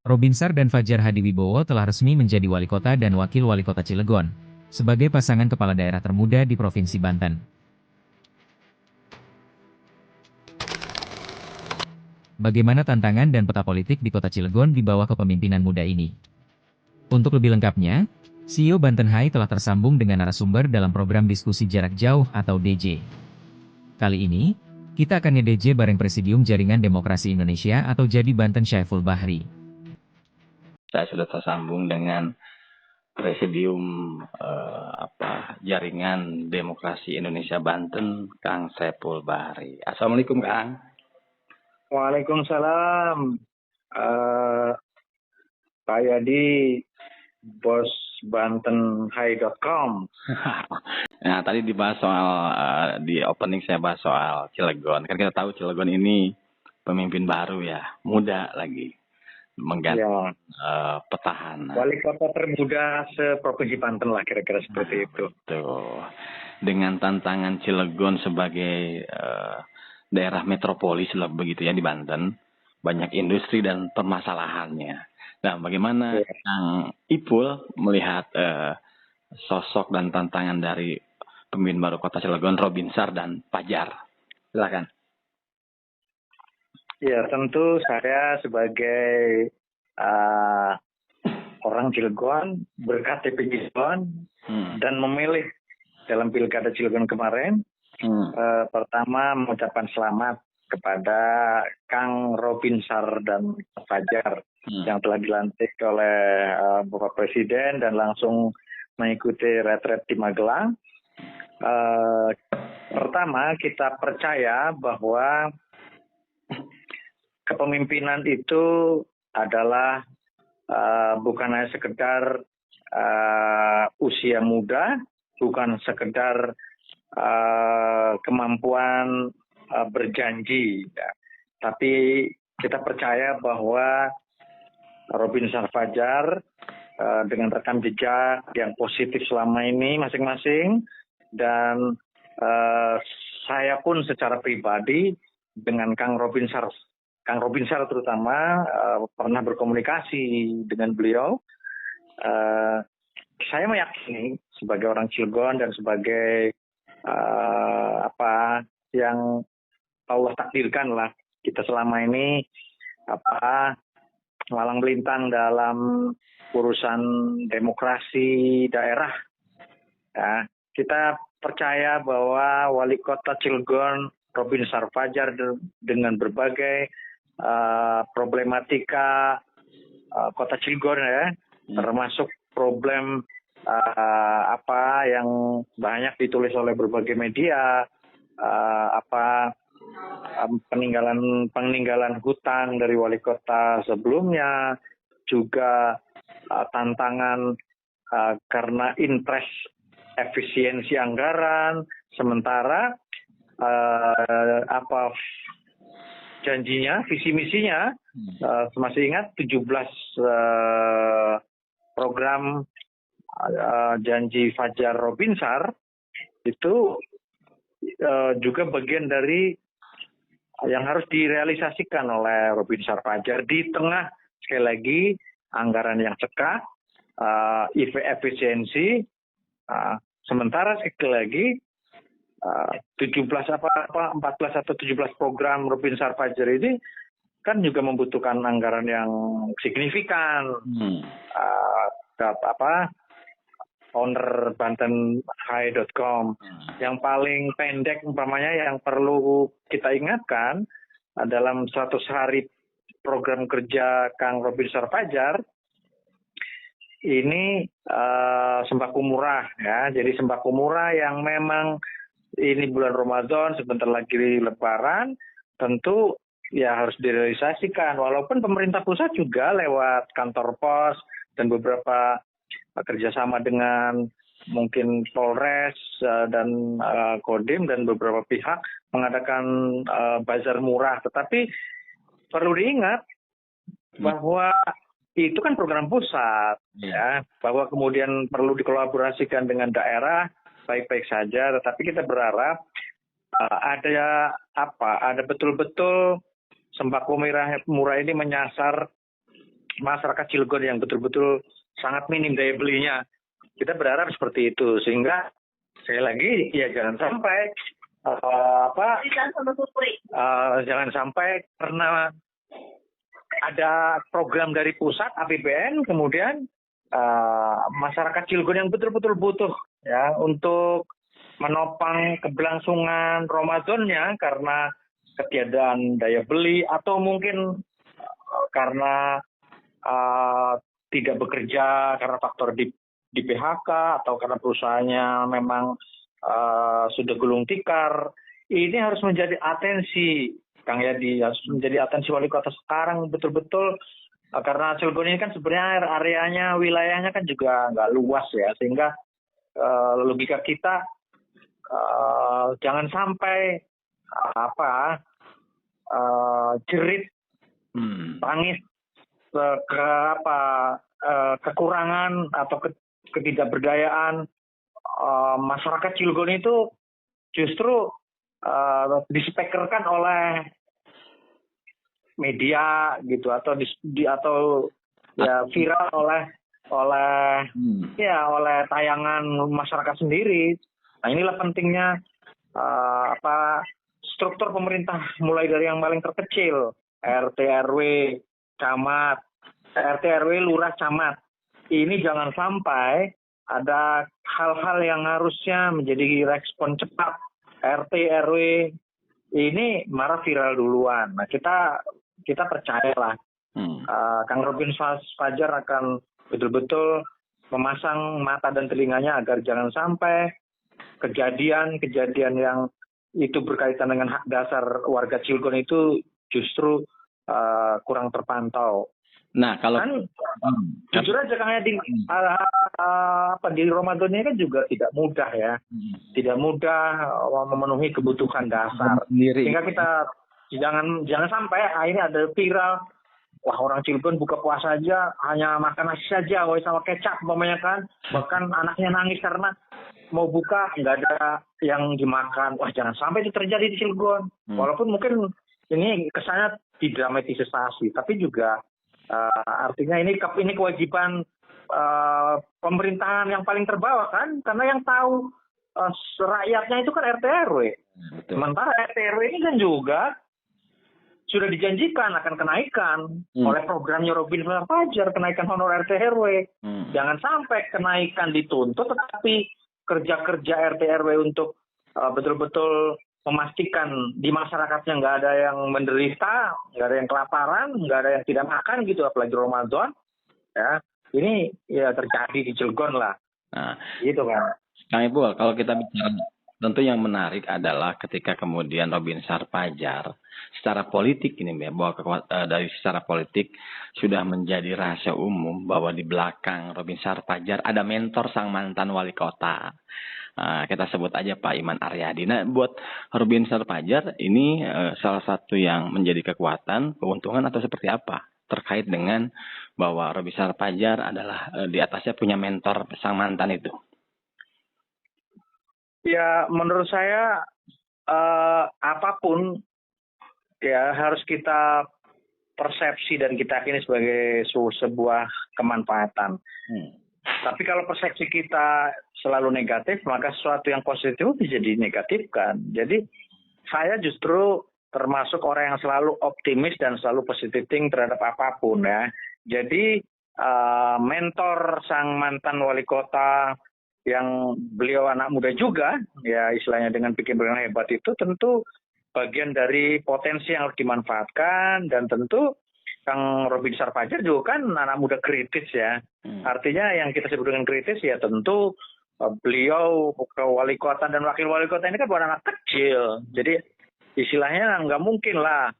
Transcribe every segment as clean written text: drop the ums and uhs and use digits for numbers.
Robinsar dan Fajar Hadiwibowo telah resmi menjadi wali kota dan wakil wali kota Cilegon, sebagai pasangan kepala daerah termuda di Provinsi Banten. Bagaimana tantangan dan peta politik di kota Cilegon di bawah kepemimpinan muda ini? Untuk lebih lengkapnya, CEO Banten High telah tersambung dengan narasumber dalam program diskusi jarak jauh atau DJ. Kali ini, kita akan nge-DJ bareng Presidium Jaringan Demokrasi Indonesia atau Jadi Banten Syaiful Bahri. Saya sudah tersambung dengan Presidium Jaringan Demokrasi Indonesia Banten, Kang Syaiful Bahri. Assalamualaikum, Kang. Waalaikumsalam. Pak Yadi, bos bantenhigh.com. Nah, tadi dibahas soal, di opening saya bahas soal Cilegon. Kan kita tahu Cilegon ini pemimpin baru ya, muda lagi, mengganti petahana. Wali kota termuda seprovinsi Banten lah, kira-kira seperti itu. Betul. Dengan tantangan Cilegon sebagai daerah metropolis lah begitu ya di Banten, banyak industri dan permasalahannya. Nah, bagaimana Kang Ipul melihat sosok dan tantangan dari pemimpin baru Kota Cilegon, Robinsar dan Fajar? Silakan. Ya, tentu saya sebagai orang Cilegon, berKTP Cilegon, dan memilih dalam Pilkada Cilegon kemarin, pertama mengucapkan selamat kepada Kang Robinsar dan Fajar yang telah dilantik oleh Bapak Presiden dan langsung mengikuti retret di Magelang. Pertama, kita percaya bahwa kepemimpinan itu adalah bukan hanya sekedar usia muda, bukan sekedar kemampuan berjanji, ya. Tapi kita percaya bahwa Robinsar Fajar dengan rekam jejak yang positif selama ini masing-masing, dan saya pun secara pribadi dengan Kang Robinsar terutama pernah berkomunikasi dengan beliau. Saya meyakini sebagai orang Cilegon dan sebagai yang Allah takdirkan lah, kita selama ini malang melintang dalam urusan demokrasi daerah. Ya, kita percaya bahwa wali kota Cilegon Robinsar Fajar dengan berbagai problematika kota Cilegon ya, termasuk problem yang banyak ditulis oleh berbagai media, peninggalan hutang dari wali kota sebelumnya, juga tantangan karena interest efisiensi anggaran, sementara janjinya, visi misinya, masih ingat 17 program janji Fajar Robinsar itu juga bagian dari yang harus direalisasikan oleh Robinsar Fajar di tengah, sekali lagi, anggaran yang cekak, efisiensi, sementara sekali lagi 14 atau 17 program Robinsar Fajar ini kan juga membutuhkan anggaran yang signifikan. Owner bantenhigh.com yang paling pendek umpamanya yang perlu kita ingatkan dalam 100 hari program kerja Kang Robinsar Fajar ini sembako murah ya. Jadi sembako murah yang memang ini bulan Ramadan, sebentar lagi Lebaran, tentu ya harus direalisasikan, walaupun pemerintah pusat juga lewat kantor pos dan beberapa kerjasama dengan mungkin Polres dan Kodim dan beberapa pihak mengadakan bazar murah. Tetapi perlu diingat bahwa itu kan program pusat, ya, bahwa kemudian perlu dikolaborasikan dengan daerah baik-baik saja. Tetapi kita berharap ada betul-betul sembako murah ini menyasar masyarakat Cilegon yang betul-betul sangat minim daya belinya. Kita berharap seperti itu, sehingga sekali lagi ya jangan sampai jangan sampai karena ada program dari pusat APBN kemudian masyarakat Cilegon yang betul-betul butuh ya untuk menopang keberlangsungan Ramadannya karena ketiadaan daya beli atau mungkin karena tidak bekerja karena faktor di PHK atau karena perusahaannya memang sudah gulung tikar. Ini harus menjadi atensi Kang Yadi, harus menjadi atensi wali kota sekarang betul-betul karena Cilegon ini kan sebenarnya areanya, wilayahnya kan juga nggak luas ya, sehingga logika kita jangan sampai jerit tangis kekurangan atau ketidakberdayaan masyarakat Cilegon itu justru dispekerkan oleh media gitu atau viral oleh tayangan masyarakat sendiri. Nah, inilah pentingnya struktur pemerintah mulai dari yang paling terkecil, RT RW, camat, RT RW, lurah, camat. Ini jangan sampai ada hal-hal yang harusnya menjadi respon cepat. RT RW ini marah viral duluan. Nah, kita percayalah Kang Robin Fajar akan betul-betul memasang mata dan telinganya agar jangan sampai kejadian-kejadian yang itu berkaitan dengan hak dasar warga Cilegon itu justru kurang terpantau. Nah, kalau kan jujur aja Kang Yadi, di Ramadan ini kan juga tidak mudah ya, tidak mudah memenuhi kebutuhan dasar. Sehingga kita jangan sampai ini ada viral, wah orang Cilegon buka puasa aja hanya makan nasi saja, sama kecap umpamanya kan, bahkan anaknya nangis karena mau buka nggak ada yang dimakan. Wah, jangan sampai itu terjadi di Cilegon. Walaupun mungkin ini kesannya didramatisasi, tapi juga artinya ini kewajiban pemerintahan yang paling terbawah kan, karena yang tahu rakyatnya itu kan RT RW. Sementara RT RW ini kan juga sudah dijanjikan akan kenaikan oleh programnya Robin Fajar, kenaikan honor RT RW. Jangan sampai kenaikan dituntut, tetapi kerja-kerja RT RW untuk betul-betul memastikan di masyarakatnya nggak ada yang menderita, nggak ada yang kelaparan, nggak ada yang tidak makan gitu, apalagi Ramadan. Ya, ini ya terjadi di Cilegon lah. Nah, gitu kan. Kang Ipul, kalau kita bicara, tentu yang menarik adalah ketika kemudian Robin Fajar secara politik ini ya, bahwa dari secara politik sudah menjadi rahasia umum bahwa di belakang Robin Fajar ada mentor sang mantan wali kota. Kita sebut aja Pak Iman Aryadi. Nah, buat Robin Fajar ini salah satu yang menjadi kekuatan, keuntungan atau seperti apa terkait dengan bahwa Robin Fajar adalah di atasnya punya mentor sang mantan itu? Ya, menurut saya apapun ya harus kita persepsi dan kita yakini sebagai sebuah kemanfaatan. Tapi kalau persepsi kita selalu negatif, maka sesuatu yang positif bisa dinegatifkan. Jadi saya justru termasuk orang yang selalu optimis dan selalu positive thinking terhadap apapun ya. Jadi mentor sang mantan wali kota yang beliau anak muda juga, ya istilahnya dengan pikiran hebat itu tentu bagian dari potensi yang harus dimanfaatkan, dan tentu Kang Robin Fajar juga kan anak muda kritis ya. Artinya yang kita sebut dengan kritis ya tentu beliau ke wali kota dan wakil wali kota ini kan bukan anak kecil. Jadi istilahnya nggak mungkin lah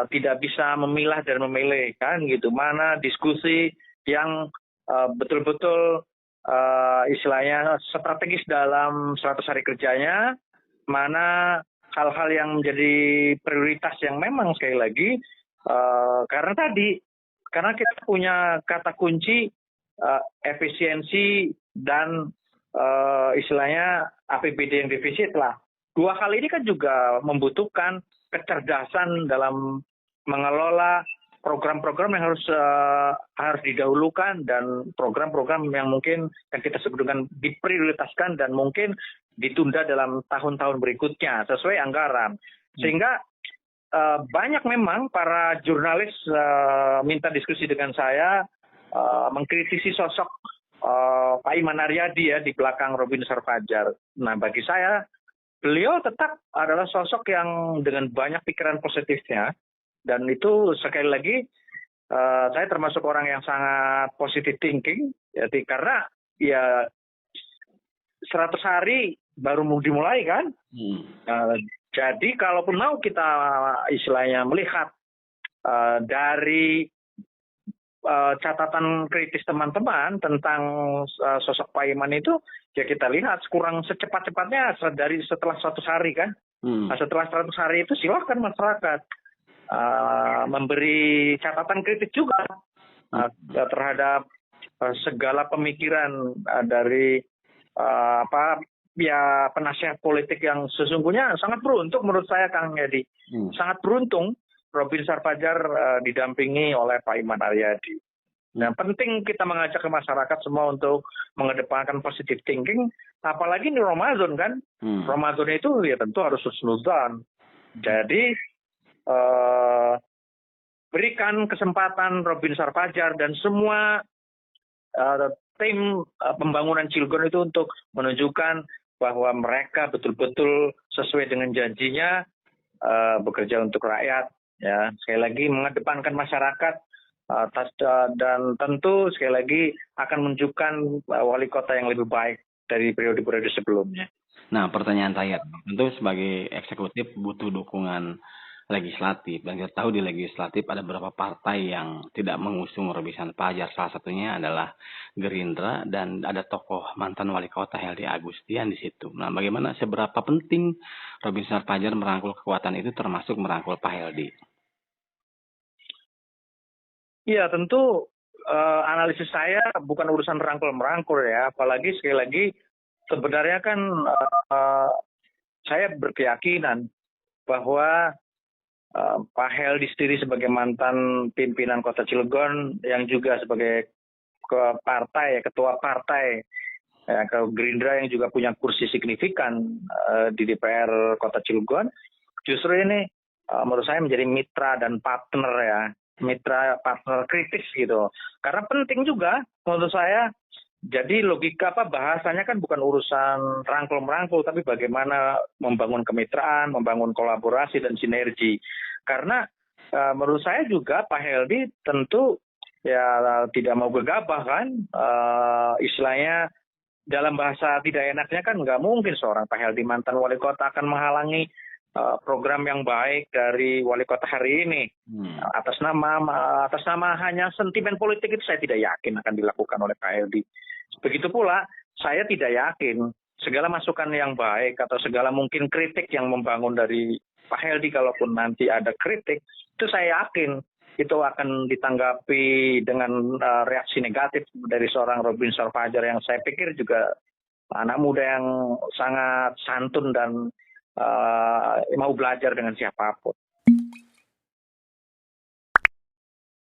tidak bisa memilah dan memilih kan gitu. Mana diskusi yang betul-betul istilahnya strategis dalam 100 hari kerjanya, mana hal-hal yang menjadi prioritas yang memang sekali lagi karena kita punya kata kunci efisiensi dan istilahnya APBD yang defisit lah. Dua hal ini kan juga membutuhkan kecerdasan dalam mengelola program-program yang harus didahulukan dan program-program yang mungkin yang kita sebut dengan diprioritaskan dan mungkin ditunda dalam tahun-tahun berikutnya sesuai anggaran. Sehingga banyak memang para jurnalis minta diskusi dengan saya, mengkritisi sosok Pak Iman Aryadi ya di belakang Robin Sarfajar. Nah, bagi saya beliau tetap adalah sosok yang dengan banyak pikiran positifnya. Dan itu sekali lagi saya termasuk orang yang sangat positive thinking, jadi karena ya 100 hari baru mau dimulai kan. Jadi kalaupun mau kita istilahnya melihat dari catatan kritis teman-teman tentang sosok Pak Iman itu, ya kita lihat kurang secepat-cepatnya dari setelah 100 hari kan. Nah, setelah 100 hari itu silahkan masyarakat memberi catatan kritis juga terhadap segala pemikiran dari penasihat politik yang sesungguhnya sangat beruntung menurut saya, Kang Yedi. Sangat beruntung Robin Sarfajar didampingi oleh Pak Iman Aryadi. Nah, penting kita mengajak ke masyarakat semua untuk mengedepankan positive thinking, apalagi ini Ramadan kan. Ramadan itu ya tentu harus husnudzon. Jadi berikan kesempatan Robin Sarfajar dan semua tim pembangunan Cilegon itu untuk menunjukkan bahwa mereka betul-betul sesuai dengan janjinya bekerja untuk rakyat. Ya, sekali lagi mengedepankan masyarakat dan tentu sekali lagi akan menunjukkan wali kota yang lebih baik dari periode-periode sebelumnya. Nah, pertanyaan saya, tentu sebagai eksekutif butuh dukungan legislatif, dan kita tahu di legislatif ada beberapa partai yang tidak mengusung Robin Sarfajar, salah satunya adalah Gerindra, dan ada tokoh mantan wali kota Heldy Agustian di situ. Nah, bagaimana seberapa penting Robin Sarfajar merangkul kekuatan itu, termasuk merangkul Pak Heldy? Iya, tentu analisis saya bukan urusan merangkul ya, apalagi sekali lagi sebenarnya kan saya berkeyakinan bahwa Pak Heldy sendiri sebagai mantan pimpinan Kota Cilegon yang juga sebagai ketua partai ke Gerindra yang juga punya kursi signifikan di DPR Kota Cilegon, justru ini menurut saya menjadi mitra dan partner ya, mitra partner kritis gitu. Karena penting juga menurut saya. Jadi logika bahasanya kan bukan urusan rangkul-merangkul, tapi bagaimana membangun kemitraan, membangun kolaborasi dan sinergi. Karena menurut saya juga Pak Heldy tentu ya tidak mau gegabah kan, istilahnya dalam bahasa tidak enaknya kan nggak mungkin seorang Pak Heldy mantan wali kota akan menghalangi program yang baik dari wali kota hari ini. Atas nama hanya sentimen politik itu saya tidak yakin akan dilakukan oleh Pak Heldy. Begitu pula saya tidak yakin segala masukan yang baik atau segala mungkin kritik yang membangun dari Pak Heldy, kalaupun nanti ada kritik, itu saya yakin itu akan ditanggapi dengan reaksi negatif dari seorang Robin Sarfajar yang saya pikir juga anak muda yang sangat santun dan mau belajar dengan siapapun.